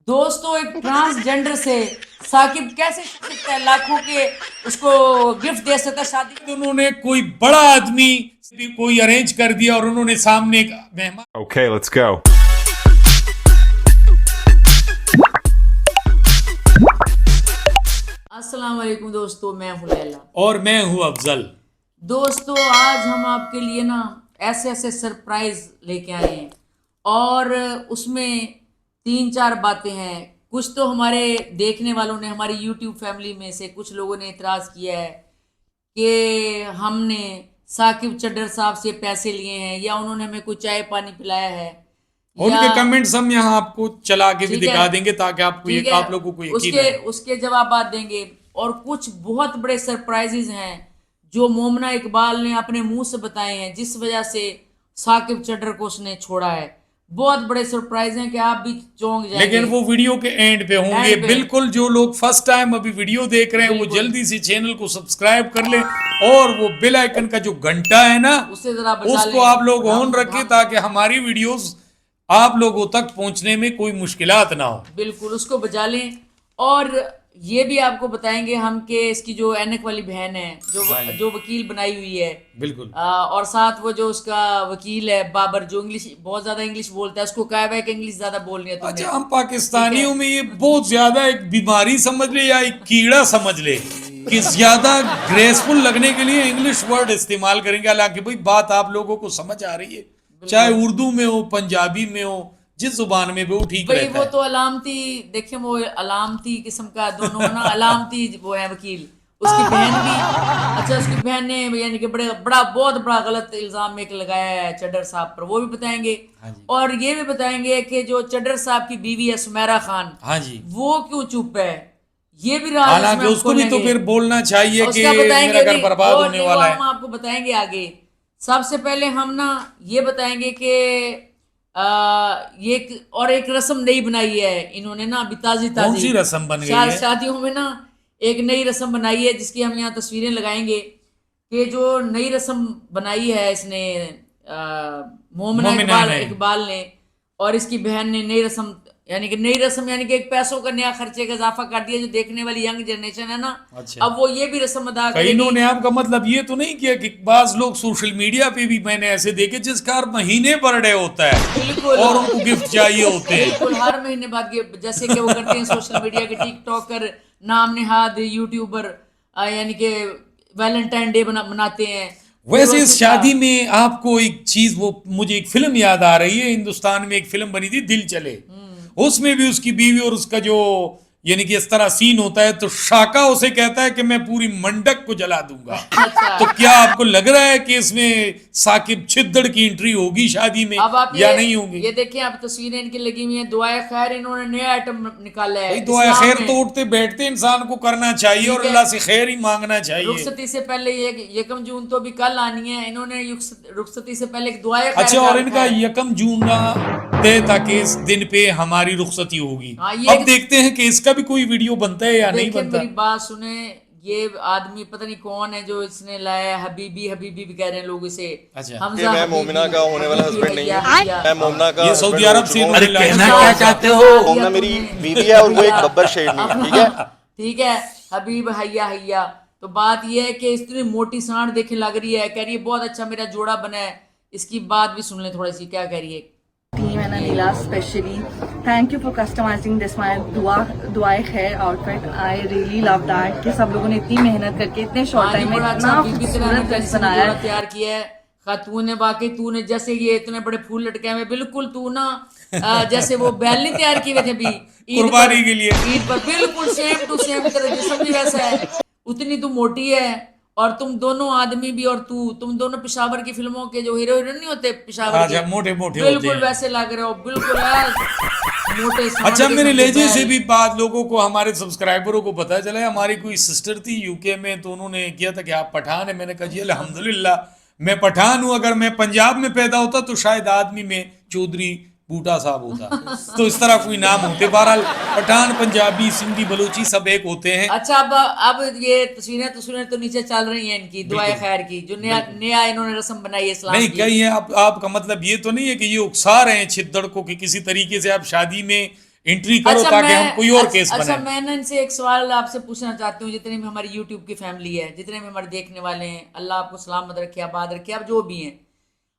दोस्तों एक ट्रांसजेंडर से साकिब कैसे कर सकता है, लाखों के उसको गिफ्ट दे सकता है शादी तो उन्होंने कोई बड़ा आदमी भी कोई अरेंज कर दिया और उन्होंने सामने एक मेहमान Okay, let's go. अस्सलाम वालेकुम दोस्तों, मैं हूं लैला और मैं हूं अफजल। दोस्तों आज हम आपके लिए ना ऐसे ऐसे सरप्राइज लेके आए हैं और उसमें 3-4 बातें हैं। कुछ तो हमारे देखने वालों ने, हमारी यूट्यूब फैमिली में से कुछ लोगों ने इतराज़ किया है कि हमने साकिब चड्ढर साहब से पैसे लिए हैं या उन्होंने हमें कोई चाय पानी पिलाया है। उनके या कमेंट्स हम यहाँ आपको चला के भी ठीक है, दिखा देंगे ताकि आपको ठीक है, आप लोगों को यकीन उसके रहे। उसके जवाब देंगे। और कुछ बहुत बड़े सरप्राइजेज हैं जो मोमना इकबाल ने अपने मुंह से बताए हैं, जिस वजह से साकिब चड्ढर को उसने छोड़ा है। बहुत बड़े सरप्राइज हैं कि आप भी चौंक जाएंगे। लेकिन वो वीडियो के एंड पे होंगे। एंड पे। बिल्कुल, जो लोग फर्स्ट टाइम अभी वीडियो देख रहे हैं वो बिल्कुल। जल्दी से चैनल को सब्सक्राइब कर ले और वो बेल आइकन का जो घंटा है ना उससे जरा बजा उसको लें। आप लोग ऑन हम- रखें हम- ताकि हमारी वीडियोस आप लोगों तक पहुंचने में कोई मुश्किलात ना हो। बिल्कुल उसको बजा लें। और ये भी आपको बताएंगे हम कि इसकी जो ऐनक वाली बहन है जो वकील बनाई हुई है, बिल्कुल। और साथ वो जो उसका वकील है बाबर, जो इंग्लिश बहुत ज्यादा इंग्लिश बोलता है, उसको कहा है कि इंग्लिश ज्यादा बोलनी है तुमने। अच्छा, हम पाकिस्तानियों में ये बहुत ज्यादा एक बीमारी समझ ले या एक कीड़ा समझ ले कि ज्यादा ग्रेसफुल लगने के लिए इंग्लिश वर्ड इस्तेमाल करेंगे। हालांकि भाई बात आप लोगों को समझ आ रही है, चाहे उर्दू में हो, पंजाबी में हो, जिस जुबान में भी वो ठीक भाई रहता वो है। तो अलामती, देखिए वो अलामती किस्म का दोनों ना अलामती वो है वकील। उसकी बहन भी, अच्छा उसकी बहन ने यानी कि बहुत बड़ा गलत इल्जाम एक लगाया है चड्ढर साहब पर, वो भी बताएंगे। और ये भी बताएंगे कि जो चड्ढर साहब की बीवी है सुमेरा खान, हाँ जी, वो क्यों चुप है, ये भी राज हालांकि इसमें हम उसको भी तो खोलेंगे। फिर बोलना चाहिए कि उसका बताएंगे मेरा घर नहीं, बर्बाद वो होने नहीं, वो वाला हम है। आपको बताएंगे आगे। सबसे पहले हम ना ये बताएंगे कि ये एक रस्म नई बनाई है इन्होंने ना, अभी ताजी कौन सी रस्म बन गई है? शादियों में ना एक नई रस्म बनाई है जिसकी हम यहाँ तस्वीरें लगाएंगे कि जो नई रस्म बनाई है इसने मोमिना मोमिना ने। इकबाल ने और इसकी बहन ने नई रस्म यानी कि एक पैसों का नया खर्चे का इजाफा कर दिया। जो देखने वाली यंग जनरेशन है ना, अच्छा। अब वो ये भी रस्म अदा कई करेगी। इन्होंने आपका मतलब ये तो नहीं किया कि बाज लोग सोशल मीडिया पे भी मैंने ऐसे देखे जिसका हर महीने बर्थडे होता है बिल्कुल। और उनको गिफ्ट चाहिए होते हैं। बिल्कुल हर महीने बाद जैसे कि वो करते हैं सोशल मीडिया के टिकटॉकर, नाम नेहाद यूट्यूबर, यानी कि वैलेंटाइन डे मनाते हैं। वैसे इस शादी में आपको एक चीज, वो मुझे एक फिल्म याद आ रही है, हिंदुस्तान में एक फिल्म बनी थी दिल चले, उसमें भी उसकी बीवी और उसका जो यानी कि इस तरह सीन होता है तो शाका उसे कहता है कि मैं पूरी मंडक को जला दूंगा। अच्छा। तो क्या आपको लग रहा है कि इसमें साकिब छिद्दड़ की एंट्री होगी शादी में अब आप या नहीं होगी? ये देखिए, आप तस्वीरें इनकी लगी हुई हैं। दुआए खैर इन्होंने नया आइटम निकाला है। भाई दुआ इस्लाम खैर में तो उठते बैठते इंसान को करना चाहिए और ठीक है। अल्लाह से खैर ही मांगना चाहिए। रुखसती से पहले ये यकम जून तो अभी कल आनी है, इन्होंने रुखसती से पहले एक दुआए खैर अच्छा, और का इनका रखा है। यकम जून ना दे ताकि इस दिन पे हमारी रुखसती होगी। हाँ, ये अब देखते हैं कि इसका भी कोई वीडियो बनता है या नहीं देखिए बनता। मेरी बात सुने, ये आदमी पता नहीं कौन है जो इसने लाया है। हबीबी हबीबी भी कह रहे हैं लोग इसे। अच्छा। हमजा मैं हबीबी, मोमिना का होने वाला हबीबी हस्बैंड नहीं हैया, हूँ। हैया। मैं मोमिना का ये सऊदी अरब से हस्बैंड हो इन्होंने चुका हूँ। लाया। क्या चाहते हो? मोमिना मेरी बीवी है और वो एक गब्बर शेरनी है, ठीक है। ठीक है, हबीब हैया हैया। तो बात ये है कि इतनी मोटी सांड देखे लग रही है, कह रही है बहुत अच्छा मेरा जोड़ा बना है। इसकी बात भी सुन ले थोड़ी सी, क्या कह रही है। team and Anila especially. Thank you for customizing this my दुआए खैर outfit. I really love that कि सब लोगों ने इतनी मेहनत करके इतने शॉर्ट टाइम में इतना खूबसूरत ड्रेस बनाया है। तैयार किया है खातून ने। बाकी तूने जैसे ये इतने बड़े फूल लटके हुए, बिल्कुल तू ना जैसे वो बैल नहीं तैयार किए हुए थे अभी कुर्बानी के लिए। ईद पर बिल्कुल सेम टू सेम, तेरा जिस्म भी वैसा है, उतनी तू मोटी है। और तुम दोनों आदमी भी और तुम दोनों पेशावर की फिल्मों के जो हीरो हीरोइन नहीं होते पेशावर अच्छा, के, मोटे मोटे होते बिल्कुल हैं। वैसे लग रहे हो, बिल्कुल यार मोटे सांड अच्छा, के मेरे समझो लहजे से बैल। भी बात लोगों को, हमारे सब्सक्राइबरों को पता चला। हमारी कोई सिस्टर थी यूके में, तो उन्होंने किया था कि आप पठान है। मैंने कहा जी अल्हम्दुलिल्लाह मैं पठान हूँ। अगर मैं पंजाब में पैदा होता तो शायद आदमी में चौधरी बूटा साहब होता, तो इस तरह कोई नाम होते। बहरहाल पठान, पंजाबी, सिंधी, बलूची सब एक होते हैं। अच्छा, अब ये तस्वीरें तो नीचे चल रही हैं इनकी दुआए खैर की, जो नया इन्होंने रस्म बनाई है इस्लाम नहीं, की। कहीं है आपका मतलब ये तो नहीं है कि ये उकसा रहे हैं छिद्दड़ को कि किसी तरीके से आप शादी में انٹری کرو تاکہ ہم کوئی اور کیس اچھا بنائیں. میں نے ان سے ایک سوال آپ سے پوچھنا چاہتی ہوں, جتنے بھی ہماری یوٹیوب کی فیملی ہے, جتنے بھی ہمارے دیکھنے والے ہیں, اللہ آپ کو سلامت رکھے, آباد رکھے, آپ جو بھی ہیں,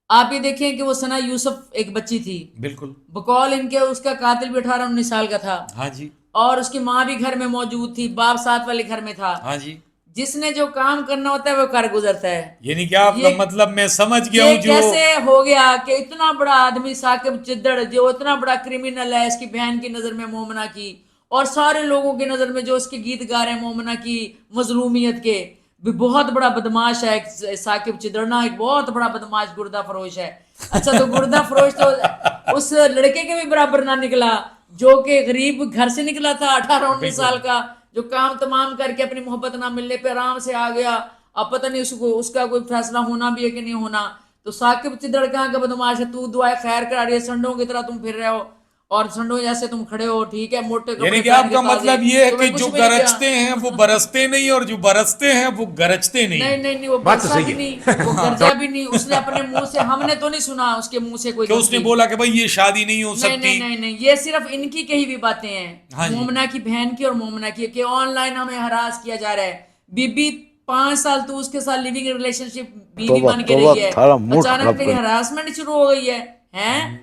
آپ یہ دیکھیں کہ وہ ثنا یوسف ایک بچی تھی, بالکل بقول ان کے اس کا قاتل بھی 18-19 سال کا تھا, ہاں جی اور اس کی ماں بھی گھر میں موجود تھی, باپ ساتھ والے گھر میں تھا. ہاں جی. جس نے جو کام کرنا ہوتا ہے وہ کر گزرتا ہے. یعنی کہ آپ کا مطلب میں سمجھ گیا ہوں یہ جو کیسے ہو گیا کہ اتنا بڑا آدمی ثاقب چدڑ جو اتنا بڑا کرمنل ہے, اس کی بہن کی نظر میں مومنہ کی, اور سارے لوگوں کی نظر میں جو اس کے گیت گا رہے ہیں مومنہ کی مظلومیت کے, بھی بہت بڑا بدماش ہے ثاقب چدڑنا, ایک بہت بڑا بدماش گردہ فروش ہے. اچھا تو گردہ فروش تو اس لڑکے کے بھی برابر نہ نکلا جو کہ غریب گھر سے نکلا تھا 18-19 سال کا, جو کام تمام کر کے اپنی محبت نہ ملنے پہ آرام سے آ گیا. اب پتہ نہیں اس کا کوئی فیصلہ ہونا بھی ہے کہ نہیں ہونا. تو ثاقب چدڑ کہاں کا بدماش ہے, تو دعائے خیر کرا رہی ہے, سنڈوں کی طرح تم پھر رہے ہو, اور سنڈوں جیسے تم کھڑے ہو, ٹھیک ہے, موٹے کپڑے یعنی کہ پہن آپ کے کا تازے, مطلب یہ ہے کہ تمہیں جو کچھ بھی نہیں کیا. گرجتے ہیں وہ برستے نہیں, اور جو برستے ہیں وہ گرجتے نہیں. نہیں وہ برسا بھی نہیں, وہ گرجا بھی نہیں. اس نے اپنے منہ سے, ہم نے تو نہیں سنا اس کے منہ سے کوئی کہ اس نے بولا کہ بھائی یہ شادی نہیں ہو سکتی. نہیں, یہ صرف ان کی کہی ہوئی باتیں ہیں, مومنہ کی بہن کی اور مومنہ کی, کہ آن لائن ہمیں ہراس کیا جا رہا ہے. بی بی 5 سال تو اس کے ساتھ لیونگ ریلیشن شپ بیوی بن کے رہی ہے, اچانک تیری ہراسمنٹ شروع ہو گئی ہے.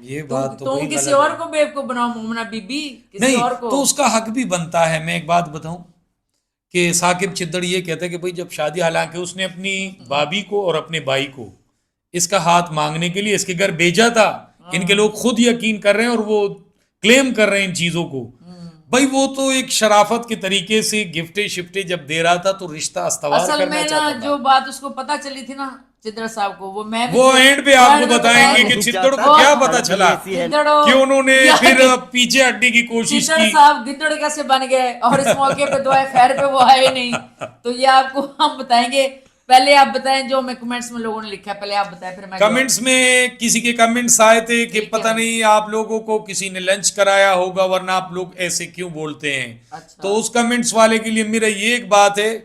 یہ بات تو تم کسی اور کو بیوقوف بناؤ مومنہ بی بی, کسی اور کو. تو اس کا حق بھی بنتا ہے. میں ایک بات بتاؤں کہ ثاقب چدڑ یہ کہتا ہے کہ بھائی جب شادی, حالانکہ اس نے اپنی بھابھی کو اور اپنے بھائی کو اس کا ہاتھ مانگنے کے لیے اس کے گھر بھیجا تھا, ان کے لوگ خود یقین کر رہے ہیں اور وہ کلیم کر رہے ہیں ان چیزوں کو. بھائی وہ تو ایک شرافت کے طریقے سے گفٹے شفٹے جب دے رہا تھا تو رشتہ استوار اصل کرنا میں چاہتا نا تھا. جو بات اس کو پتا چلی تھی نا چدڑ صاحب کو, وہ اینڈ پہ آپ کو بتائیں گے کہ چدڑ کو کیا پتا چلا کہ انہوں نے پھر پیچھے ہٹنے کی کوشش چدڑ کی. صاحب گدڑ کیسے بن گئے, اور اس موقع پہ دعائے خیر پہ وہ آئے نہیں. تو یہ آپ کو ہم بتائیں گے. پہلے آپ بتائیں جو میں کمنٹس میں لوگوں نے لکھا ہے, پہلے آپ بتائیں پھر میں. کمنٹس میں کسی کے کمنٹس آئے تھے کہ پتہ نہیں آپ لوگوں کو کسی نے لنچ کرایا ہوگا ورنہ آپ لوگ ایسے کیوں بولتے ہیں. تو اس کمنٹس والے کے لیے میرا یہ ایک بات ہے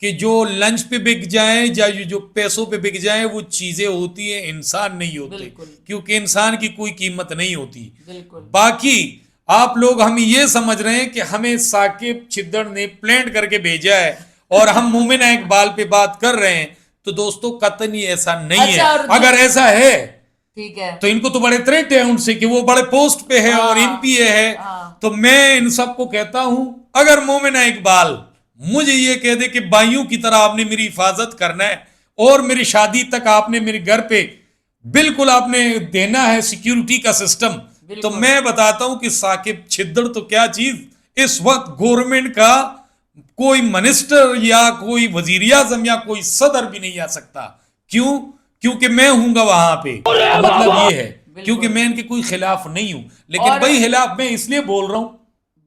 کہ جو لنچ پہ بک جائیں یا جو پیسوں پہ بک جائیں وہ چیزیں ہوتی ہیں, انسان نہیں ہوتے, کیونکہ انسان کی کوئی قیمت نہیں ہوتی. باقی آپ لوگ ہم یہ سمجھ رہے ہیں کہ ہمیں ثاقب چدڑ نے پلانٹ کر کے بھیجا ہے اور ہم مومنہ اقبال پہ بات کر رہے ہیں, تو دوستو قطعی ایسا نہیں ہے. اگر ایسا ہے ٹھیک ہے تو ان کو تو بڑے تھریٹ ہیں ان سے کہ وہ بڑے پوسٹ پہ ہے اور ایم پی اے ہے. تو میں ان سب کو کہتا ہوں اگر مومنہ اقبال مجھے یہ کہہ دے کہ بھائیوں کی طرح آپ نے میری حفاظت کرنا ہے اور میری شادی تک آپ نے میرے گھر پہ بالکل آپ نے دینا ہے سیکیورٹی کا سسٹم, تو میں بتاتا ہوں کہ ثاقب چدڑ تو کیا چیز, اس وقت گورنمنٹ کا کوئی منسٹر یا کوئی وزیر اعظم یا کوئی صدر بھی نہیں آ سکتا. کیوں؟ کیونکہ میں ہوں گا وہاں پہ. مطلب یہ ہے کیونکہ میں ان کے کوئی خلاف نہیں ہوں, لیکن بھائی خلاف میں اس لیے بول رہا ہوں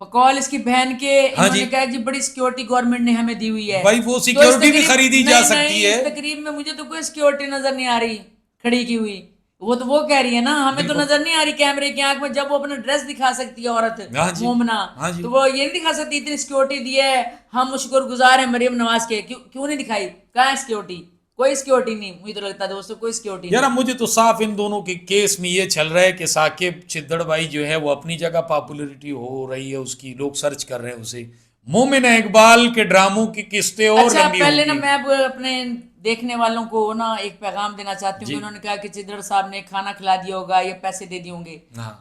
بقول اس کی بہن کے, انہوں نے کہا جی بڑی سیکیورٹی گورنمنٹ نے ہمیں دی ہوئی ہے. بھائی وہ سیکیورٹی بھی خریدی جا سکتی ہے. اس تقریب میں مجھے تو کوئی سیکیورٹی نظر نہیں آ رہی کھڑی کی ہوئی, وہ تو وہ کہہ رہی ہے نا, ہمیں تو نظر نہیں آ رہی کیمرے کی آنکھ میں. جب وہ اپنا ڈریس دکھا سکتی ہے عورت مومنہ, تو وہ یہ نہیں دکھا سکتی اتنی سیکیورٹی دی ہے, ہم شکر گزار ہیں مریم نواز کے. کیوں نہیں دکھائی, کہاں ہے سیکیورٹی؟ کوئی سیکیورٹی نہیں. مجھے تو لگتا ہے دوستو کوئی سیکیورٹی نہیں. یار مجھے تو صاف ان دونوں کے کیس میں یہ چل رہا ہے کہ ثاقب چدڑ بھائی جو ہے وہ اپنی جگہ پاپولیرٹی ہو رہی ہے اس کی, لوگ سرچ کر رہے ہیں اسے. مومنہ اقبال کے ڈراموں کی قسطیں اور اچھا لمبی پہلے نا ہوگی. میں اب اپنے دیکھنے والوں کو نا ایک پیغام دینا چاہتی ہوں کہ انہوں نے کہا کہ چدڑ صاحب نے کھانا کھلا دیا ہوگا یا پیسے دے دیے ہوں گے.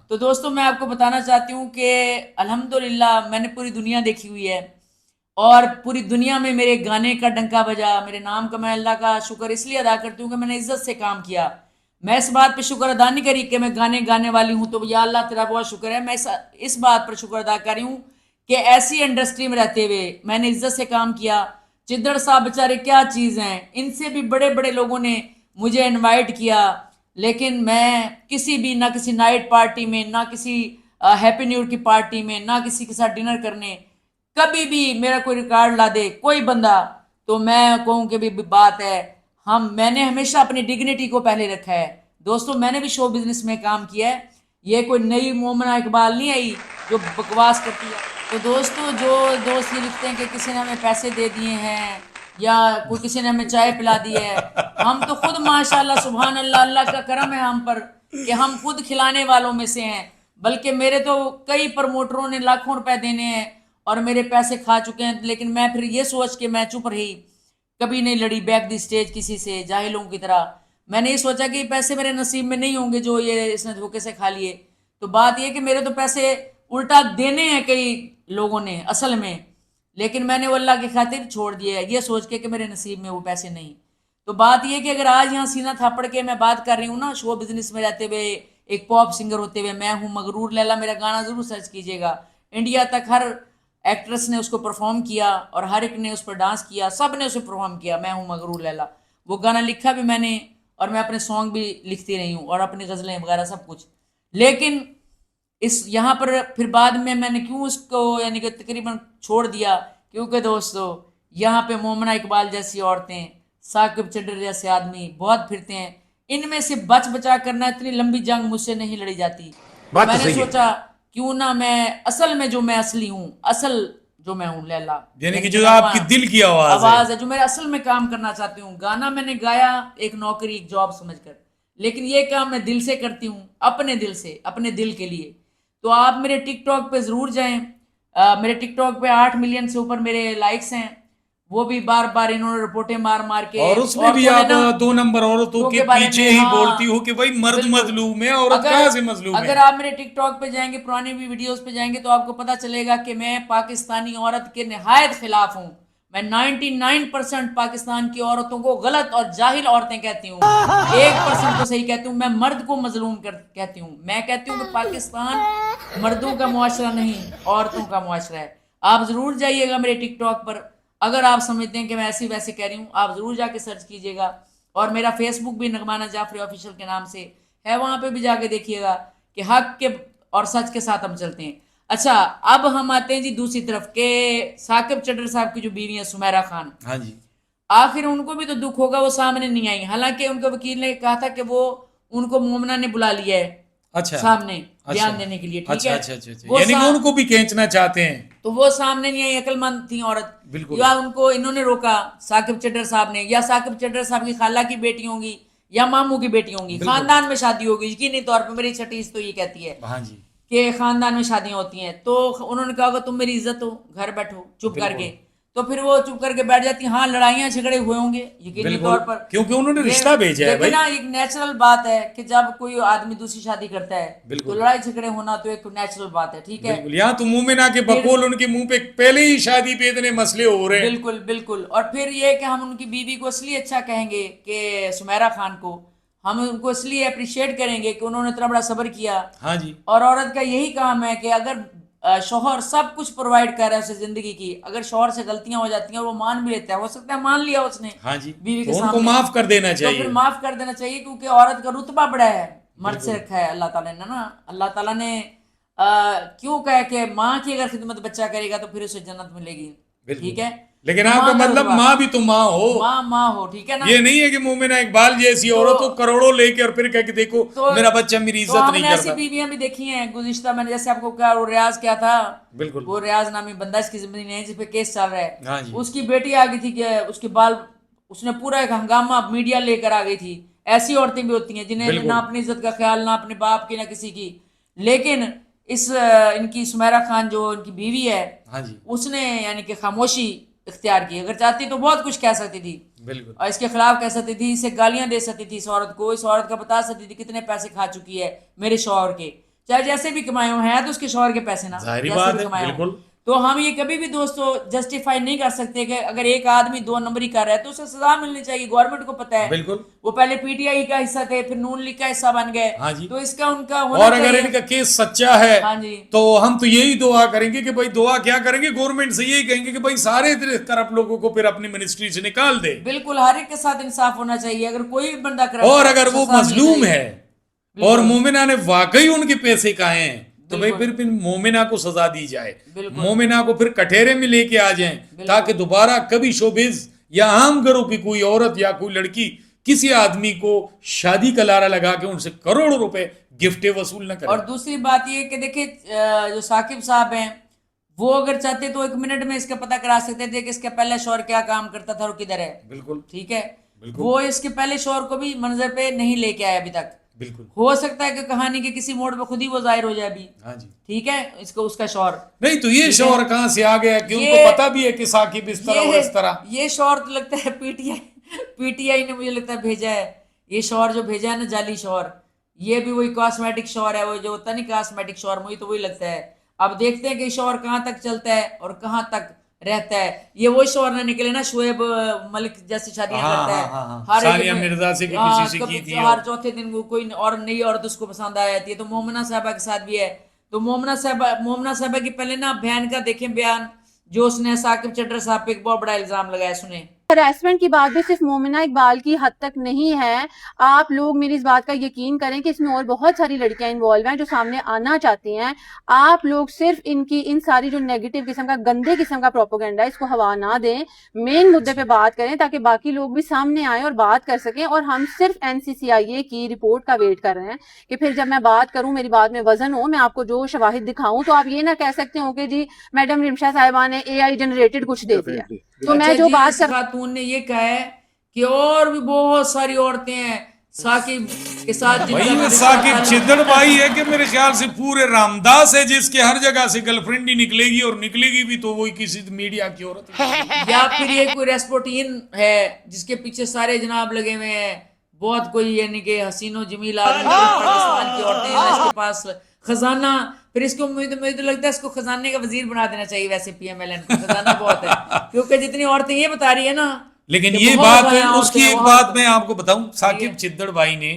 تو دوستو میں آپ کو بتانا چاہتی ہوں کہ الحمدللہ میں نے پوری دنیا دیکھی ہوئی ہے, اور پوری دنیا میں میرے گانے کا ڈنکا بجا, میرے نام کا میں اللہ کا شکر اس لیے ادا کرتی ہوں کہ میں نے عزت سے کام کیا. میں اس بات پہ شکر ادا نہیں کری کہ میں گانے والی ہوں تو یا اللہ تیرا بہت شکر ہے. میں اس بات پر شکر ادا کر رہی ہوں کہ ایسی انڈسٹری میں رہتے ہوئے میں نے عزت سے کام کیا. چدڑ صاحب بیچارے کیا چیز ہیں, ان سے بھی بڑے بڑے لوگوں نے مجھے انوائٹ کیا, لیکن میں کسی بھی نہ کسی نائٹ پارٹی میں, نہ کسی ہیپی نیو ایئر کی پارٹی میں, نہ کسی کے ساتھ ڈنر کرنے, کبھی بھی میرا کوئی ریکارڈ لا دے کوئی بندہ تو میں کہوں کہ بھی بات ہے, میں نے ہمیشہ اپنی ڈگنیٹی کو پہلے رکھا ہے. دوستو میں نے بھی شو بزنس میں کام کیا ہے, یہ کوئی نئی مومنہ اقبال نہیں آئی جو بکواس کرتی ہے. تو دوستو جو دوست یہ لکھتے ہیں کہ کسی نے ہمیں پیسے دے دیے ہیں یا کوئی کسی نے ہمیں چائے پلا دی ہے, ہم تو خود ماشاءاللہ سبحان اللہ, اللہ کا کرم ہے ہم پر کہ ہم خود کھلانے والوں میں سے ہیں. بلکہ میرے تو کئی پروموٹروں نے لاکھوں روپے دینے ہیں اور میرے پیسے کھا چکے ہیں، لیکن میں پھر یہ سوچ کے میں چپ رہی، کبھی نہیں لڑی بیک دی اسٹیج کسی سے جاہلوں کی طرح. میں نے یہ سوچا کہ یہ پیسے میرے نصیب میں نہیں ہوں گے جو یہ اس نے دھوکے سے کھا لیے. تو بات یہ کہ میرے تو پیسے الٹا دینے ہیں کئی لوگوں نے اصل میں، لیکن میں نے وہ اللہ کی خاطر چھوڑ دیا ہے یہ سوچ کے کہ میرے نصیب میں وہ پیسے نہیں. تو بات یہ کہ اگر آج یہاں سینہ تھاپڑ کے میں بات کر رہی ہوں نا، شو بزنس میں رہتے ہوئے، ایک پاپ سنگر ہوتے ہوئے، میں ہوں مغرور لیلا، میرا گانا ضرور سرچ کیجیے گا. انڈیا تک ہر ایکٹریس نے اس کو پرفارم کیا اور ہر ایک نے اس پر ڈانس کیا، سب نے اسے پرفارم کیا. میں ہوں مغرور لیلا، وہ گانا لکھا بھی میں نے اور میں اپنے سانگ بھی لکھتی رہی ہوں اور اپنی غزلیں وغیرہ سب کچھ. لیکن اس یہاں پر پھر بعد میں نے کیوں اس کو یعنی کہ تقریباً چھوڑ دیا، کیونکہ دوستو یہاں پہ مومنہ اقبال جیسی عورتیں، ثاقب چڈر جیسے آدمی بہت پھرتے ہیں. ان میں سے بچ بچا کرنا، اتنی لمبی جنگ مجھ سے نہیں لڑی جاتی. میں نے سوچا کیوں نہ میں اصل میں جو میں اصلی ہوں، اصل جو میں ہوں لیلا، یعنی کہ جو آپ کی دل کی آواز ہے جو میرے اصل میں کام کرنا چاہتی ہوں. گانا میں نے گایا ایک نوکری، ایک جاب سمجھ کر، لیکن یہ کام میں دل سے کرتی ہوں، اپنے دل سے، اپنے دل کے لیے. تو آپ میرے ٹک ٹاک پہ ضرور جائیں. میرے ٹک ٹاک پہ 8 ملین سے اوپر میرے لائکس ہیں. وہ بھی بار بار انہوں نے رپورٹیں مار کے، اور اس میں بھی آپ 2 نمبر عورتوں کے پیچھے ہی بولتی ہو کہ بھائی مرد مظلوم ہے، عورت کہاں سے مظلوم ہے. اگر آپ میرے ٹک ٹاک پہ جائیں گے، پرانی بھی ویڈیوز پہ جائیں گے، تو آپ کو پتا چلے گا کہ میں پاکستانی عورت کے نہایت خلاف ہوں. میں 99% پاکستان کی عورتوں کو غلط اور جاہل عورتیں کہتی ہوں، 1% کو صحیح کہتی ہوں. میں مرد کو مظلوم کہتی ہوں. میں کہتی ہوں کہ پاکستان مردوں کا معاشرہ نہیں، عورتوں کا معاشرہ ہے. آپ ضرور جائیے گا میرے ٹک ٹاک پر، اگر آپ سمجھتے ہیں کہ میں ایسی ویسے کہہ رہی ہوں، آپ ضرور جا کے سرچ کیجیے گا. اور میرا فیس بک بھی نغمانہ جعفری آفیشیل کے نام سے ہے، وہاں پہ بھی جا کے دیکھیے گا کہ حق کے اور سچ کے ساتھ ہم چلتے ہیں. اچھا اب ہم آتے ہیں جی دوسری طرف کہ ثاقب چڈر صاحب کی جو بیوی ہے سمیرہ خان، ہاں جی، آخر ان کو بھی تو دکھ ہوگا، وہ سامنے نہیں آئی. حالانکہ ان کے وکیل نے کہا تھا کہ وہ ان کو مومنہ نے بلا لیا ہے اچھا سامنے بیان دینے کے لیے، ٹھیک ہے. یعنی کہ ان کو بھی کھینچنا چاہتے ہیں. تو وہ سامنے نہیں آئی، عقل مند تھی عورت. بالکل. یا ان کو انہوں نے روکا ثاقب چڈر صاحب نے، یا ثاقب چڈر صاحب کی خالہ کی بیٹی ہوں گی یا ماموں کی بیٹی ہوں گی، خاندان میں شادی ہوگی. یقینی طور پہ میری چھٹیس تو یہ کہتی ہے ہاں جی کہ خاندان میں شادیاں ہوتی ہیں. تو انہوں نے کہا کہ تم میری عزت ہو، گھر بیٹھو چپ کر کے. تو پھر وہ چپ کر کے بیٹھ جاتی ہیں. ہاں لڑائیاں جھگڑے ہوئے ہوں گے یقینی طور پر، کیونکہ انہوں نے رشتہ بھیجا ہے. لیکن نا ایک نیچرل بات ہے کہ جب کوئی آدمی دوسری شادی کرتا ہے تو لڑائی جھگڑے ہونا تو ایک نیچرل بات ہے، ٹھیک ہے. یہاں تو مومنہ کے بقول ان کے منہ پہ پہلے ہی شادی پہ اتنے مسئلے ہو رہے ہیں. بالکل بالکل. اور پھر یہ کہ ہم ان کی بیوی کو اس لیے اچھا کہیں گے کہ سمیرہ خان کو ہم ان کو اس لیے اپریشیٹ کریں گے کہ انہوں نے اتنا بڑا صبر کیا. ہاں جی. اور عورت کا یہی کام ہے کہ اگر شوہر سب کچھ پرووائڈ کر رہا ہے اسے زندگی کی، اگر شوہر سے غلطیاں ہو جاتی ہیں اور وہ مان بھی لیتا ہے، ہو سکتا ہے مان لیا اس نے ہاں جی، بیوی کے تو ان سامنے، کو معاف کر دینا چاہیے. تو پھر معاف کر دینا چاہیے، کیونکہ عورت کا رتبہ بڑا ہے، مرد سے رکھا ہے اللہ تعالیٰ نے نا. اللہ تعالیٰ نے کیوں کہا کہ ماں کی اگر خدمت بچہ کرے گا تو پھر اسے جنت ملے گی، ٹھیک ہے. لیکن آپ کا مطلب ماں بھی تو ماں ہو، ماں ہو، ٹھیک ہے نا. یہ نہیں ہے کہ مومنہ اقبال جیسی عورت کو کروڑوں لے کے اور پھر کہہ کے دیکھو میرا بچہ میری عزت نہیں کرتا. ایسی بیویاں بھی دیکھی ہیں گزشتہ میں نے، جیسے آپ کو کہا وہ ریاض کیا تھا، بالکل وہ ریاض نامی بندہ اس کی زندگی نہیں جس پہ کیس چل رہا ہے. ہاں جی. اس کی بیٹی آ گئی تھی کہ اس کے بال، اس نے پورا ایک ہنگامہ میڈیا لے کر آ گئی تھی. ایسی عورتیں بھی ہوتی ہیں جنہیں نہ اپنی عزت کا خیال، نہ اپنے باپ کی، نہ کسی کی. لیکن اس ان کی سمیرہ خان جو ان کی بیوی ہے، ہاں جی، اس نے یعنی کہ خاموشی اختیار کی. اگر چاہتی تو بہت کچھ کہہ سکتی تھی، بالکل، اور اس کے خلاف کہہ سکتی تھی، اسے گالیاں دے سکتی تھی، اس عورت کو، اس عورت کا بتا سکتی تھی کتنے پیسے کھا چکی ہے میرے شوہر کے، چاہے جیسے بھی کمائے ہوں. ہیں تو اس کے شوہر کے پیسے نا، ظاہری جیسے بات بھی ہے. کمائے ہوں. بالکل. تو ہم یہ کبھی بھی دوستو جسٹیفائی نہیں کر سکتے کہ اگر ایک آدمی 2 نمبری کر رہا ہے تو اسے سزا ملنی چاہیے. گورنمنٹ کو پتہ ہے، بالکل. وہ پہلے پی ٹی آئی کا حصہ تھے، پھر نون لیگ کا حصہ بن گئے. ہاں جی. تو اس کا ان کا ہونا اور چاہیے. اگر ان کا کیس سچا ہے ہاں جی، تو ہم تو یہی دعا کریں گے کہ بھائی دعا کیا کریں گے، گورنمنٹ سے یہی کہیں گے کہ بھائی سارے کرپٹ لوگوں کو پھر اپنی منسٹری سے نکال دے. بالکل ہر ایک کے ساتھ انصاف ہونا چاہیے. اگر کوئی بندہ کرپٹ اور اگر وہ مظلوم ہے اور مومنہ نے واقعی ان کے پیسے کھائے ہیں تو بھائی پھر مومنہ کو سزا دی جائے، مومنہ کو پھر کٹہرے میں لے کے آ جائیں تاکہ دوبارہ کبھی شوبز یا عام گھروں کی کوئی عورت یا کوئی لڑکی کسی آدمی کو شادی کا لارا لگا کے ان سے کروڑوں روپے گفٹیں وصول نہ کرے. اور دوسری بات یہ کہ دیکھیں جو ثاقب صاحب ہیں وہ اگر چاہتے تو 1 منٹ میں اس کا پتہ کرا سکتے تھے کہ اس کے پہلے شوہر کیا کام کرتا تھا اور کدھر ہے. بالکل ٹھیک ہے. وہ اس کے پہلے شوہر کو بھی منظر پہ نہیں لے کے آئے ابھی تک. بالکل हो सकता है कि कहानी के किसी मोड़ पे खुद ही वो जाहिर हो जाए अभी, हाँ जी ठीक है, इसको उसका शौहर नहीं तो ये शौहर कहाँ से आ गया कि उनको पता भी है कि साकिब इस तरह और इस तरह ये शौहर तो लगता है पीटीआई ने मुझे लगता है भेजा है, ये शौहर जो भेजा है ना जाली शौहर, ये भी वही कॉस्मेटिक शौहर है, वो जो होता है नहीं कॉस्मेटिक शौहर, मुझे तो वही लगता है। अब देखते हैं कि शौहर कहाँ तक चलता है और कहाँ तक रहता है। ये वो शौहर ना निकले ना शुएब मलिक जैसी शादियां करता है, हर सानिया मिर्जा से कि किसी से की थी हर चौथे दिन वो कोई और नई औरत उसको पसंद आ जाती है। तो मोमना साहबा के साथ भी है। तो मोमना साहबा की पहले ना बहन का देखें बयान, जो उसने साकिब चड्ढर साहब पे एक बहुत बड़ा इल्जाम लगाया, सुने। हरासमेंट की बात भी सिर्फ मोमिना इकबाल की हद तक नहीं है, आप लोग मेरी इस बात का यकीन करें कि इसमें और बहुत सारी लड़कियां इन्वॉल्व हैं जो सामने आना चाहती हैं। आप लोग सिर्फ इन सारी जो नेगेटिव किस्म का गंदे किस्म का प्रोपेगेंडा इसको हवा ना दें, मेन मुद्दे पे बात करें ताकि बाकी लोग भी सामने आए और बात कर सकें। और हम सिर्फ NCCIA की रिपोर्ट का वेट कर रहे हैं कि फिर जब मैं बात करूं मेरी बात में वजन हो, मैं आपको जो शवाहिद दिखाऊं तो आप ये ना कह सकते हो कि जी मैडम रिमशा साहिबा ने AI जनरेटेड कुछ दे दिया। तो मैं जो बात कर खातून ने ये कहा है कि और भी बहुत सारी औरतें हैं साकिब के साथ, भाई ये साकिब चिद्दड़ भाई है कि मेरे ख्याल से पूरे रामदास है जिसके हर जगह से गर्लफ्रेंड ही निकलेगी, और निकलेगी भी तो वही किसी मीडिया की औरत है। या फिर ये कोई रेस्पोटीन है जिसके पीछे सारे जनाब लगे हुए हैं, बहुत कोई यानी कि हसीनो जमील आदमी पाकिस्तान की औरतें हैं, इसके पास खजाना। फिर इसको मुझे तो लगता है इसको खजाने का वजीर बना देना चाहिए वैसे PMLN को, खजाना बहुत है, क्योंकि जितनी औरतें ये बता रही है ना। लेकिन ये बात है, उसकी एक बात मैं आपको बताऊं, साकिब चिद्दड़ भाई ने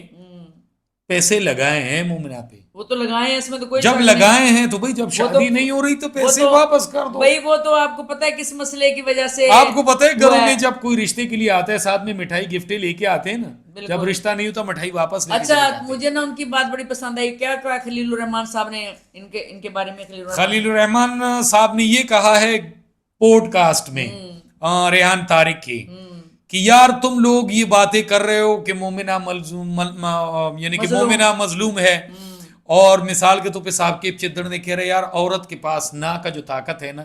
पैसे लगाए हैं मोमिना पे, वो तो लगाए हैं, इसमें तो कोई जब लगाए हैं तो भाई जब शादी नहीं हो रही तो पैसे वापस कर दो भाई। वो तो आपको पता है किस मसले की वजह से, आपको पता है घरों में जब कोई रिश्ते के लिए आता है साथ में मिठाई गिफ्टें लेके आते हैं ना, जब रिश्ता नहीं होता मिठाई वापस लेके अच्छा मुझे ना उनकी बात बड़ी पसंद आई। क्या कहा खलीलुर रहमान साहब ने इनके बारे में? खलीलुर रहमान साहब ने ये कहा है पॉडकास्ट में रेहान तारिक की कि यार तुम लोग ये बातें कर रहे हो कि मोमिना यानी कि मोमिना मजलूम है, और मिसाल के तौर पे साकिब चिद्दड़ ने कह रहे यार औरत के पास ना का जो ताकत है ना,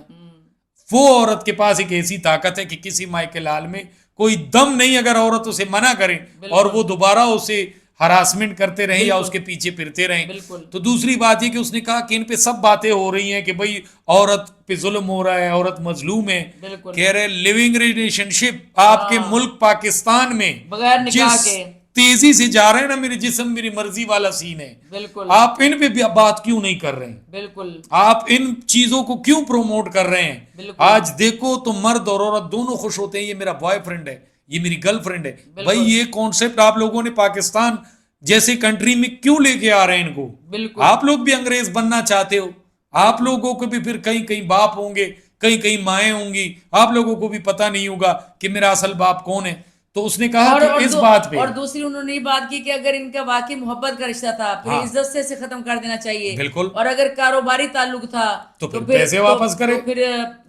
वो औरत के पास एक ऐसी ताकत है कि किसी माई के लाल में कोई दम नहीं, अगर औरत उसे मना करे और वो दोबारा उसे हरासमेंट करते रहें या उसके पीछे फिरते रहें। तो दूसरी बात ये कि उसने कहा कि इन पे सब बातें हो रही हैं कि भाई औरत पे जुल्म हो रहा है, औरत मजलूम है। कह रहे लिविंग रिलेशनशिप आपके मुल्क पाकिस्तान में बगैर निकाह के तेजी से जा रहे हैं ना, मेरी जिस्म मेरी मर्जी वाला सीन है। बिल्कुल आप इन पे बात क्यों नहीं कर रहे हैं? बिल्कुल आप इन चीजों को क्यों प्रमोट कर रहे हैं? आज देखो तो मर्द और औरत दोनों खुश होते हैं, ये मेरा बॉयफ्रेंड है, ये मेरी गर्लफ्रेंड है। भाई ये कॉन्सेप्ट आप लोगों ने पाकिस्तान जैसे कंट्री में क्यों लेके आ रहे हैं इनको? आप लोग भी अंग्रेज बनना चाहते हो, आप लोगों को भी फिर कहीं कहीं बाप होंगे, कहीं कहीं माएँ होंगी, आप लोगों को भी पता नहीं होगा कि मेरा असल बाप कौन है। तो उसने कहा कि इस बात पे, और दूसरी उन्होंने ये बात की कि अगर इनका वाकई मोहब्बत का रिश्ता था फिर इज्जत से इसे खत्म कर देना चाहिए। बिल्कुल। और अगर कारोबारी ताल्लुक था तो फिर पैसे वापस करे। तो फिर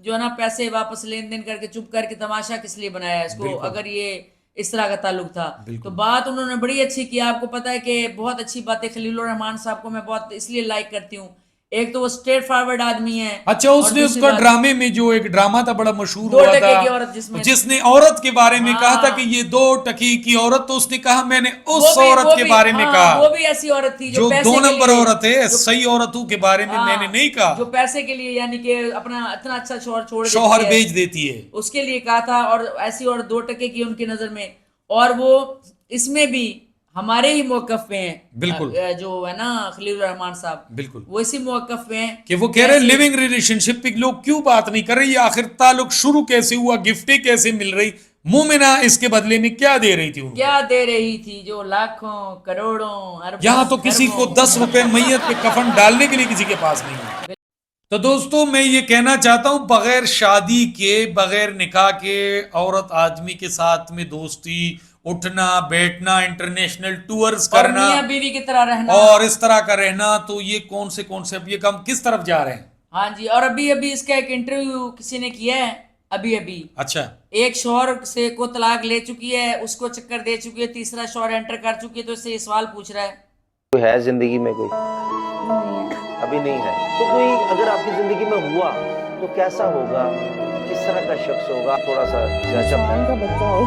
जो है ना पैसे वापस लेन देन करके चुप करके तमाशा किस लिए बनाया इसको, अगर ये इस तरह का ताल्लुक था। तो बात उन्होंने बड़ी अच्छी की। आपको पता है कि बहुत अच्छी बातें खलीलुर रहमान साहब को मैं बहुत इसलिए लाइक करती हूँ, एक तो वो स्ट्रेट फॉरवर्ड आदमी है। अच्छा उसने उसका ड्रामे में जो एक ड्रामा था बड़ा मशहूर हुआ था, जिसने औरत के बारे में कहा था कि ये 2 टकी की औरत, तो उसने कहा मैंने उस औरत के बारे में कहा, वो भी ऐसी औरत थी जो 2 नंबर औरत है, सही औरतों के बारे में मैंने नहीं कहा, जो पैसे के लिए यानी कि अपना इतना अच्छा शौहर बेच देती है, उसके लिए कहा था। और ऐसी औरत 2 टके की उनकी नजर में, और वो इसमें भी हमारे ही मौकफ पे हैं। बिल्कुल जो है ना खलीलुर रहमान साहब, बिल्कुल वो इसी मौकफ पे हैं कि वो कह रहे लिविंग रिलेशनशिप पे लोग क्यों बात नहीं कर रही, आखिर ताल्लुक शुरू कैसे हुआ, गिफ्टें कैसे मिल रही, मोमिना इसके बदले में क्या दे रही थी उनको? क्या दे रही थी जो लाखों करोड़ों यहाँ तो किसी को 10 रुपए मैयत पे कफन डालने के लिए किसी के पास नहीं है। तो दोस्तों मैं ये कहना चाहता हूँ बगैर शादी के, बगैर निकाह के औरत आदमी के साथ में दोस्ती, उठना बैठना, इंटरनेशनल टूर्स करना, मियां बीवी की तरह रहना और इस तरह का रहना, तो ये कौन से कॉन्सेप्ट, ये हम किस तरफ जा रहे हैं? हाँ जी। और अभी इसका एक इंटरव्यू किसी ने किया है अभी। अच्छा, एक शौहर से को तलाक ले चुकी है, उसको चक्कर दे चुकी है, तीसरा शौहर एंटर कर चुकी है, तो इससे ये सवाल पूछ रहा है कोई है जिंदगी में? कोई अभी नहीं है। तो कोई अगर आपकी जिंदगी में हुआ तो कैसा होगा, किस तरह का शख्स होगा, थोड़ा सा इंसान का बच्चा हो।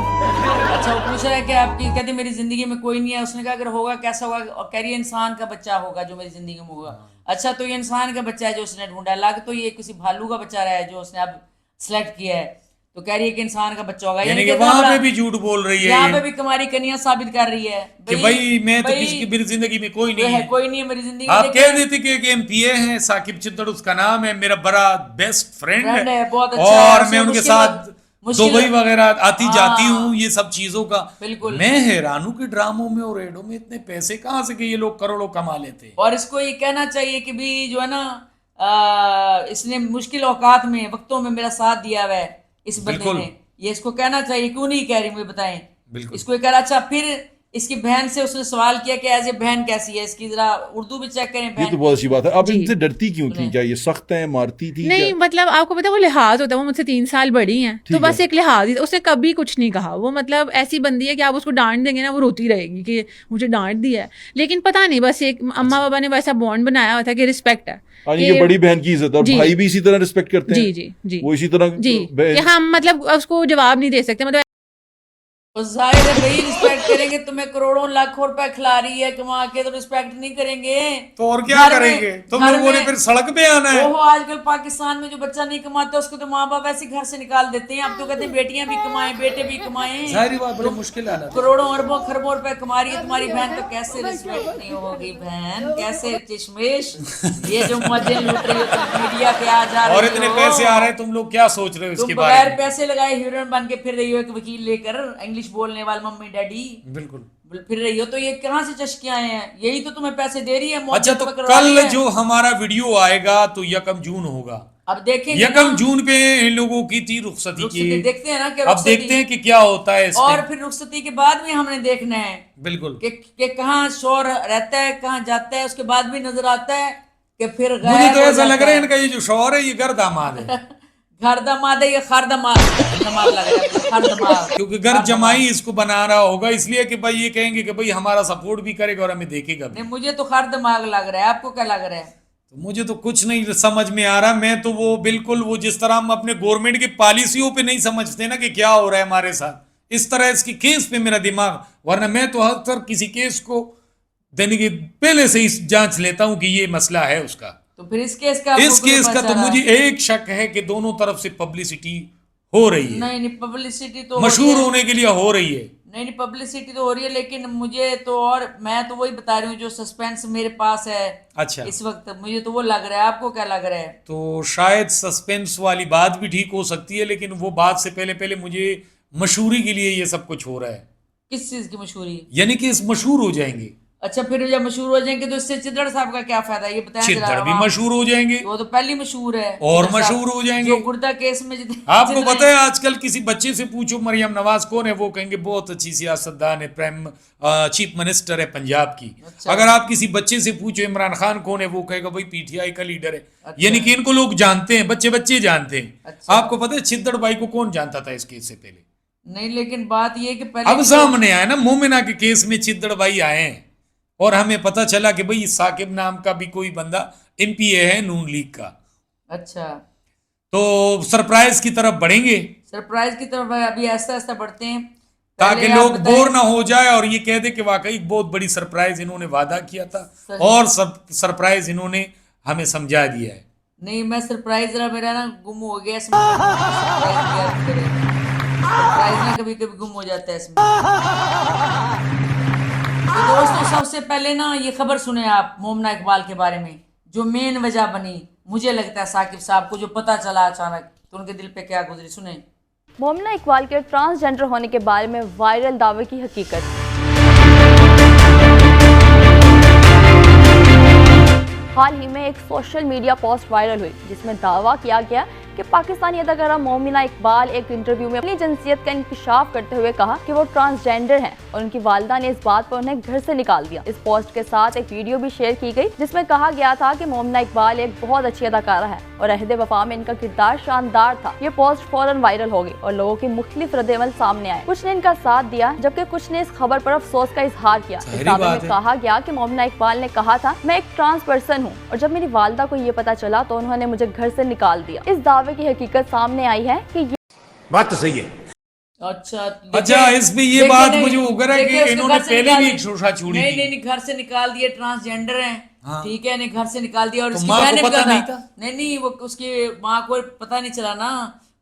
अच्छा, वो पूछ रहा है कि आपकी, कहते मेरी जिंदगी में कोई नहीं है, उसने कहा अगर होगा कैसा होगा, और कह रही है इंसान का बच्चा होगा जो मेरी जिंदगी में होगा। अच्छा, तो ये इंसान का बच्चा है जो उसने ढूंढा, लग तो ये किसी भालू का बच्चा रहा है जो उसने अब सिलेक्ट किया है, तो कह रही है कि इंसान का बच्चा होगा। यानी कि वहां पे भी झूठ बोल रही है, यहाँ पे भी कुमारी कन्या साबित कर रही है कि भाई मैं तो किसी मेरी जिंदगी में कोई नहीं है, कोई नहीं है मेरी जिंदगी। आप कह देते कि एक एमपीए हैं, साकिब चिद्दड़ उसका नाम है, मेरा बड़ा बेस्ट फ्रेंड है, बहुत अच्छा, और मैं उनके साथ दुबई वगैरह आती जाती हूँ, ये सब चीजों का बिल्कुल। मैं हैरान हूँ कि ड्रामों में और एडों में इतने पैसे कहाँ से कि ये लोग करोड़ों कमा लेते हैं। और इसको ये कहना चाहिए कि भी जो है ना, इसने मुश्किल औकात में, वक्तों में मेरा साथ दिया हुआ है इस बंदे ने, ये इसको कहना चाहिए। क्यों नहीं कह रही, मुझे बताएं। बिल्कुल। इसको ये कह रहा। अच्छा, फिर इसकी बहन से उसने सवाल किया कि एज ए बहन कैसी है इसकी, जरा उर्दू भी चेक करें। ये तो बहुत अच्छी बात है। अब इनसे डरती क्यों थी? क्या ये सख्त है, मारती थी? नहीं, मतलब आपको पता है वो लिहाज होता है, वो मुझसे 3 साल बड़ी हैं, तो बस एक लिहाज ही, उसने कभी कुछ नहीं कहा। वो मतलब ऐसी बंदी है कि आप उसको डांट देंगे ना, वो रोती रहेगी कि मुझे डांट दिया है। लेकिन पता नहीं, बस एक अम्मा बाबा ने वैसा बॉन्ड बनाया हुआ था कि रिस्पेक्ट है, ये बड़ी बहन की इज्जत, और भाई भी इसी तरह रिस्पेक्ट करते हैं। जी जी, वो इसी तरह जी, कि हम मतलब उसको जवाब नहीं दे सकते, मतलब तो जाहिर है भाई रिस्पेक्ट करेंगे। तुम्हें करोड़ों लाखों रुपए खिला रही है कमा के, तो रिस्पेक्ट नहीं करेंगे तो और क्या करेंगे? तुम लोगों ने फिर सड़क पे आना है। ओहो, आजकल पाकिस्तान में जो बच्चा नहीं कमाता उसको तो माँ बाप ऐसे घर से निकाल देते हैं। अब तो कहते हैं बेटियां भी कमाएं, बेटे भी कमाएं। सारी बात बड़ी मुश्किल है। करोड़ों अरबों खरबों रुपए कमा रही है तुम्हारी बहन, तो कैसे रिस्पेक्ट नहीं होगी बहन? कैसे चिशमेश ये जो मजे लूट रही हो तुम, मीडिया के आ जा रही हो, और इतने पैसे आ रहे हैं, तुम लोग क्या सोच रहे हो तुम इसके बारे बगैर में? पैसे लगाए हीरोइन बन के फिर रही हो, एक वकील लेकर इंग्लिश बोलने वाले मम्मी डैडी बिल्कुल फिर रही हो, तो ये कहाँ से चस्के आए हैं? यही तो तुम्हें पैसे दे रही है। अच्छा, तो कल जो हमारा वीडियो आएगा तो 1 जून होगा। अब देखेंगे 1 जून पे इन लोगों की थी रुखसती की, देखते हैं ना कि अब देखते हैं कि क्या होता है इस और पे। फिर रुखसती के बाद भी हमने देखना है बिल्कुल कि कहाँ शोर रहता है, कहाँ जाता है, उसके बाद भी नजर आता है कि फिर मुझे तो ऐसा लग रहा है इनका ये जो शौहर है ये घर दामाद है। घर दामाद है, ये खर दामाद लग रहा है, खर दामाद। क्योंकि घर जमाई इसको बना रहा होगा, इसलिए कि भाई ये कहेंगे कि भाई हमारा सपोर्ट भी करेगा और हमें देखेगा भी। नहीं, मुझे तो खर दिमाग लग रहा है, आपको क्या लग रहा है? तो मुझे तो कुछ नहीं समझ में आ रहा। मैं तो वो बिल्कुल वो जिस तरह हम अपने गवर्नमेंट की पॉलिसियों पे नहीं समझते ना कि क्या हो रहा है हमारे साथ, इस तरह इसकी केस पे मेरा दिमाग, वरना मैं तो हर तरह किसी केस को देने के पहले से ही जांच लेता हूं कि ये मसला है उसका। तो फिर इस केस का तो मुझे एक शक है कि दोनों तरफ से पब्लिसिटी हो रही है। नहीं, पब्लिसिटी तो मशहूर होने के लिए हो रही है। नहीं, पब्लिसिटी तो हो रही है, लेकिन मुझे तो, और मैं तो वही बता रही हूँ जो सस्पेंस मेरे पास है अच्छा इस वक्त, मुझे तो वो लग रहा है। आपको क्या लग रहा है? तो शायद सस्पेंस वाली बात भी ठीक हो सकती है, लेकिन वो बात से पहले मुझे मशहूरी के लिए ये सब कुछ हो रहा है। किस चीज की मशहूरी? यानी कि इस मशहूर हो जाएंगे। अच्छा, फिर जब मशहूर हो जाएंगे तो इससे चिद्दड़ साहब का क्या फायदा, ये बताएं जरा। चिद्दड़ भी मशहूर हो जाएंगे, वो तो पहले मशहूर है और मशहूर हो जाएंगे। जो गुर्दा केस में आपको पता है आजकल किसी बच्चे से पूछो मरियम नवाज कौन है, वो कहेंगे बहुत अच्छी सियासतदान है, प्राइम चीफ मिनिस्टर है पंजाब की। अच्छा। अगर आप किसी बच्चे से पूछो इमरान खान कौन है, वो कहेगा भाई पीटीआई का लीडर है। अच्छा। यानी कि इनको लोग जानते हैं, बच्चे जानते हैं। अच्छा। आपको पता है छिद्दड़ भाई को कौन जानता था इस केस से पहले? नहीं, लेकिन बात ये कि पहले अब सामने आया ना, मोमिना के केस में छिद्दड़ भाई आए हैं और हमें पता चला कि भाई साकिब नाम का भी कोई बंदा एमपीए है नून लीग का। अच्छा, तो सरप्राइज की तरफ बढ़ेंगे, सरप्राइज की तरफ अभी ऐसा ऐसा बढ़ते हैं ताकि लोग बोर ना हो जाए और ये कह दे कि वाकई बहुत बड़ी सरप्राइज इन्होंने वादा किया था और सब सरप्राइज इन्होंने हमें समझा दिया है। नहीं, मैं सरप्राइज जरा मेरा ना गुम हो गया इसमें। सरप्राइज ना कभी कभी गुम हो जाता है इसमें। तो दोस्तों, सबसे पहले ना ये खबर सुने आप मोमिना इकबाल के बारे में, जो मेन वजह बनी, मुझे लगता है साकिब साहब को जो पता चला अचानक, तो उनके दिल पे क्या गुजरी, सुने। मोमिना इकबाल के ट्रांसजेंडर होने के बारे में वायरल दावे की हकीकत। हाल ही में एक सोशल मीडिया पोस्ट वायरल हुई जिसमें दावा किया गया कि पाकिस्तानी अदाकारा मोमिना इकबाल एक इंटरव्यू में अपनी जिनसियत का इंकशाफ करते हुए कहा कि वो ट्रांसजेंडर हैं और उनकी वालिदा ने इस बात पर उन्हें घर से निकाल दिया। इस पोस्ट के साथ एक वीडियो भी शेयर की गई जिसमें कहा गया था कि मोमिना इकबाल एक बहुत अच्छी अदाकारा है और अहद वफा में इनका किरदार शानदार था। ये पोस्ट फौरन वायरल हो गई और लोगों की मुख्तलिफ रद्द-ए-अमल सामने आए। कुछ ने इनका साथ दिया जबकि कुछ ने इस खबर पर अफसोस का इजहार किया। इस दावे में कहा गया कि मोमिना इकबाल ने कहा था, मैं एक ट्रांस पर्सन हूँ और जब मेरी वालिदा को ये पता चला तो उन्होंने मुझे घर से निकाल दिया। इस दावे दावे की हकीकत सामने आई है कि बात तो सही है। अच्छा अच्छा, इसमें ये देखिए बात नहीं, मुझे उगर है देखिए कि उसको इन्होंने घर से पहले निकाल भी दिया। एक शोषा छोड़ी नहीं थी। नहीं नहीं, घर से निकाल दिए, ट्रांसजेंडर हैं, हाँ। ठीक है, नहीं घर से निकाल दिया। और तो उसकी माँ को बहन ने पता भी नहीं कहा था? नहीं नहीं, वो उसकी माँ को पता नहीं चला ना,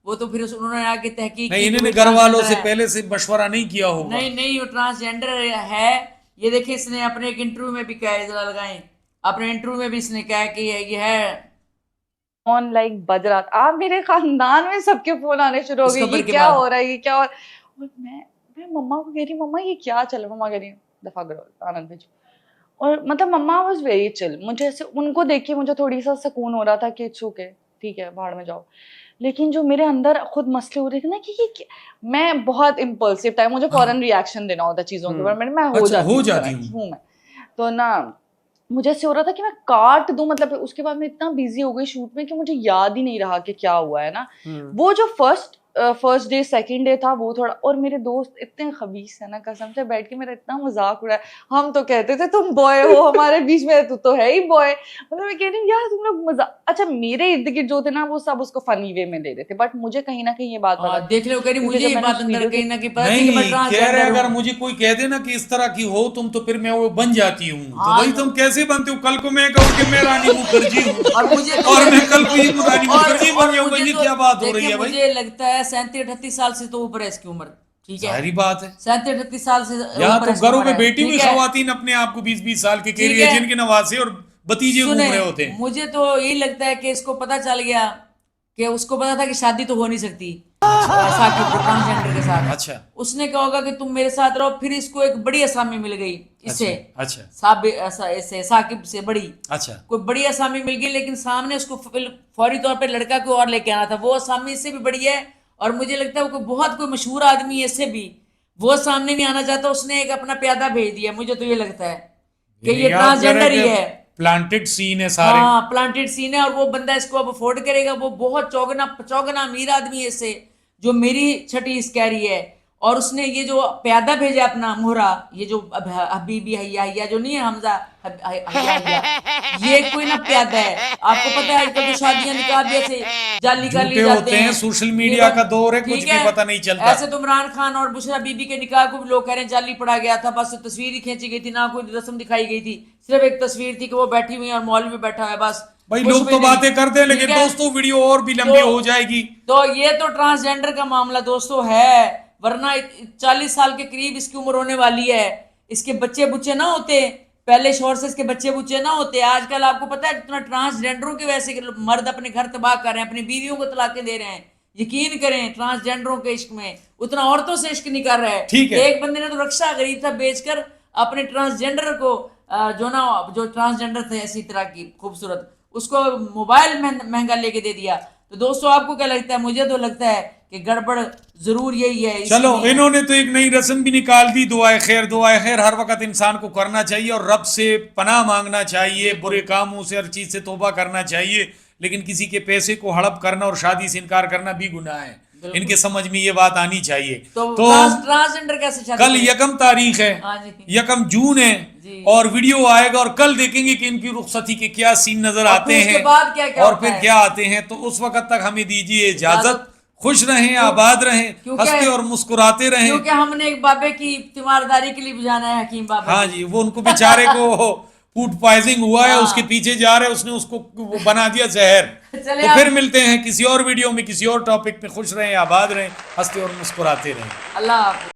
वो तो फिर उन्होंने आके तहकीक नहीं, की कि इन्होंने वो घर वालों ट्रांसजेंडर से है। पहले से मशवरा नहीं किया होगा। नहीं नहीं, वो ट्रांसजेंडर है। ये देखिए, इसने अपने एक इंटरव्यू में भी कहा है, जरा लगाएं, अपने इंटरव्यू में भी इसने कहा कि ये है। फोन लाइक बज रहा था, आप मेरे खानदान में सबके फोन आने शुरू हो इस गए, खबर ये के क्या बाद। हो रहा है, ये क्या हो रहा है। और मैं मम्मा को कह रही, मम्मा ये क्या चल रहा है। मम्मा कह रही दफा करो, आनंद भेजो। और मतलब मम्मा वाज वेरी चिल, मुझे ऐसे उनको देख के मुझे थोड़ी सा सुकून हो रहा था कि इट्स ओके, ठीक है बाहर में जाओ। लेकिन जो मेरे अंदर खुद मसले हो रहे थे ना कि मैं बहुत इम्पल्सिव टाइम, मुझे फौरन रिएक्शन देना होता है चीज़ों के ऊपर, मैं अच्छा, हो हो जाती जाती हूँ मैं। तो ना मुझे ऐसे हो रहा था कि मैं काट दूं, मतलब उसके बाद मैं इतना बिजी हो गई शूट में कि मुझे याद ही नहीं रहा कि क्या हुआ है ना। वो जो फर्स्ट डे सेकंड डे था वो थोड़ा, और मेरे दोस्त इतने खबीस है ना, कसम से बैठ के मेरा इतना मजाक उड़ाया। हम तो कहते थे तुम बॉय हो हमारे बीच में, तू तो है ही बॉय। मतलब मैं कह रही हूँ यार तुम लोग मजाक, अच्छा मेरे इर्द गिर्द जो थे ना वो सब उसको फनी वे में ले रहे थे, बट मुझे कहीं ना कहीं ये बात पता देख लो, कह रही मुझे ये बात अंदर कहीं ना कहीं पता थी कि मैं नहीं, कह रहे ट्रांसजेंडर अगर हूँ। मुझे कोई कह दे ना कि इस तरह की हो तुम, तो फिर मैं वो बन जाती हूँ। तो हाँ, भाई तुम कैसे बनते हो? कल को मैं कहूँ कि मैं रानी मुखर्जी हूँ और मुझे और मैं कल को ये रानी मुखर्जी और बन जाऊंगा, मुझे ये तो- क्या बात हो रही देखिए, है भाई? मुझे लगता है 37-38 साल से तो ऊपर है इसकी उम्र, ठीक है, सारी बात है। 37-38 साल से यहाँ ऊपर तो इसकी घरों उम्र में है, बेटी हुई ठीक है? खवातीन अपने आप को 20-20 साल के कह ठीक रही है, है। जिनके नवासे और भतीजे घूम सुने, रहे होते हैं। मुझे तो यही लगता है कि इसको पता चल गया कि उसको पता था कि शादी तो हो नहीं सकती साकिब को ट्रांसजेंडर के साथ। अच्छा उसने कहा होगा कि तुम मेरे साथ रहो, फिर इसको एक बड़ी असामी मिल गई इससे, अच्छा इससे साकिब से बड़ी अच्छा कोई बड़ी असामी मिल गई, लेकिन सामने उसको फौरी तौर पे लड़का को और लेके आना था। वो असामी इससे भी बड़ी है, और मुझे लगता है वो बहुत कोई मशहूर आदमी है इससे भी, वो सामने नहीं आना चाहता, उसने एक अपना प्यादा भेज दिया। मुझे तो ये लगता है कि ये ट्रांसजेंडर ही है। प्लांटेड सीन है सारे। हाँ, प्लांटेड सीन है, और वो बंदा इसको अब अफोर्ड करेगा। वो बहुत चौगना अमीर आदमी है इससे, जो मेरी छठी इस कह रही है। और उसने ये जो प्यादा भेजा अपना मोहरा, ये जो हबीबी हैया जो नहीं है, हमजा हैया, ये कोई ना प्यादा है। आपको पता है आजकल तो शादियां निकाह भी ऐसे जाली का झूठे लिए होते जाते हैं, हैं। सोशल मीडिया का दौर है, कुछ ठीक भी पता नहीं चलता। ऐसे तो इमरान खान और बुशरा बीबी के निकाह को भी लोग कह रहे हैं जाली पड़ा गया था, बस तस्वीर ही खींची गई थी, ना कोई रस्म दिखाई गई थी, सिर्फ एक तस्वीर थी कि वो बैठी हुई है और मॉल में बैठा है, बस। भाई कुछ लोग भी तो नहीं। बातें करते हैं, लेकिन ठीक है? दोस्तों वीडियो और भी लंबी हो जाएगी। तो ये तो ट्रांसजेंडर का मामला दोस्तों है, वरना 40 साल के करीब इसकी उम्र होने वाली है। इसके बच्चे बुच्चे ना होते, पहले शोर से इसके बच्चे बुच्चे ना होते। आजकल आपको पता है कितना ट्रांसजेंडरों की वजह से मर्द अपने घर तबाह कर रहे हैं, अपनी बीवियों को तलाकें दे रहे हैं। यकीन करें, ट्रांसजेंडरों के इश्क में उतना औरतों से इश्क नहीं कर रहा है। ठीक है। एक बंदे ने तो रक्षा गरीब था बेचकर अपने ट्रांसजेंडर को, जो ट्रांसजेंडर थे इसी तरह की खूबसूरत, उसको मोबाइल महंगा लेके दे दिया। तो दोस्तों आपको क्या लगता है? मुझे तो लगता है कि गड़बड़ जरूर यही है। चलो, इन्होंने तो एक नई रस्म भी निकाल दी, दुआए खैर हर वक्त इंसान को करना चाहिए और रब से पनाह मांगना चाहिए, बुरे कामों से, हर चीज से तौबा करना चाहिए, लेकिन किसी के पैसे को हड़प करना और शादी से इनकार करना भी गुनाह है। इनके समझ में ये बात आनी चाहिए। तो ट्रांसजेंडर कैसे शादी कल करें? 1 तारीख है, हाँ जी। 1 जून है, और वीडियो आएगा और कल देखेंगे कि इनकी रुखसती के क्या सीन नजर और आते फिर उसके हैं बाद क्या और होता फिर है? क्या आते हैं। तो उस वक्त तक हमें दीजिए इजाजत। खुश रहें, आबाद रहें, हंसते और मुस्कुराते रहें। क्योंकि हमने एक बाबे की तीमारदारी के लिए बुझाना है हकीम बाबा। हाँ जी, वो उनको बेचारे को फूड पॉइजनिंग हुआ है, उसके पीछे जा रहे, उसने उसको वो बना दिया जहर। तो फिर मिलते हैं किसी और वीडियो में, किसी और टॉपिक पे। खुश रहें, आबाद रहें, हंसते और मुस्कुराते रहें। अल्लाह हाफ़िज़।